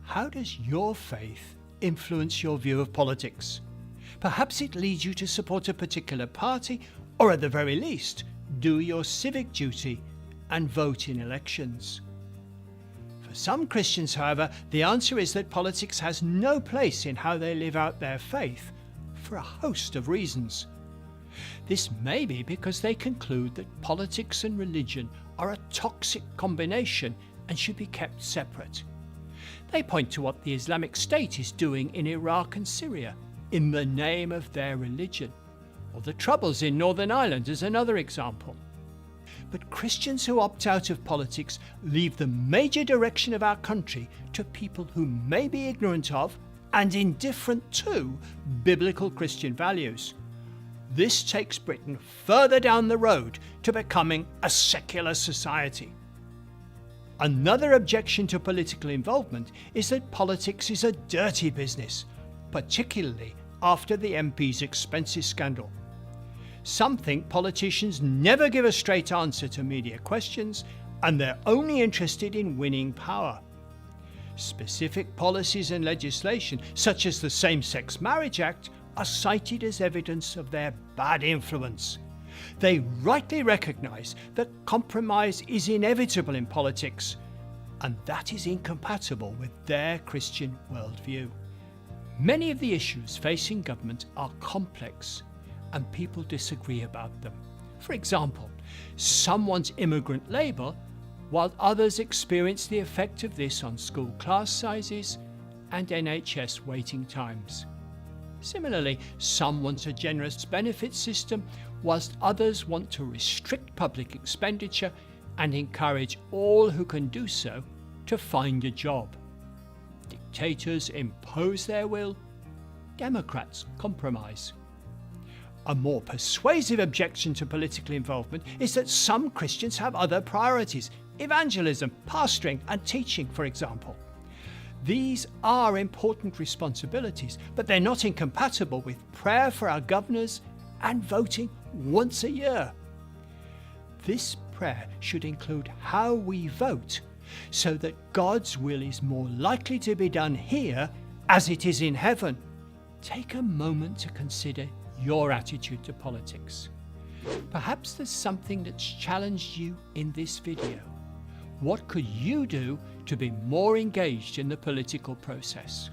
How does your faith influence your view of politics? Perhaps it leads you to support a particular party, or at the very least, do your civic duty and vote in elections. For some Christians, however, the answer is that politics has no place in how they live out their faith, for a host of reasons. This may be because they conclude that politics and religion are a toxic combination and should be kept separate. They point to what the Islamic State is doing in Iraq and Syria in the name of their religion, or the troubles in Northern Ireland as another example. But Christians who opt out of politics leave the major direction of our country to people who may be ignorant of and indifferent to biblical Christian values. This takes Britain further down the road to becoming a secular society. Another objection to political involvement is that politics is a dirty business, particularly after the MP's expenses scandal. Some think politicians never give a straight answer to media questions, and they're only interested in winning power. Specific policies and legislation, such as the Same-Sex Marriage Act, are cited as evidence of their bad influence. They rightly recognise that compromise is inevitable in politics, and that is incompatible with their Christian worldview. Many of the issues facing government are complex, and people disagree about them. For example, some want immigrant labour, while others experience the effect of this on school class sizes and NHS waiting times. Similarly, some want a generous benefits system, whilst others want to restrict public expenditure and encourage all who can do so to find a job. Dictators impose their will, Democrats compromise. A more persuasive objection to political involvement is that some Christians have other priorities: evangelism, pastoring, and teaching, for example. These are important responsibilities, but they're not incompatible with prayer for our governors and voting once a year. This prayer should include how we vote, so that God's will is more likely to be done here as it is in heaven. Take a moment to consider your attitude to politics. Perhaps there's something that's challenged you in this video. What could you do to be more engaged in the political process?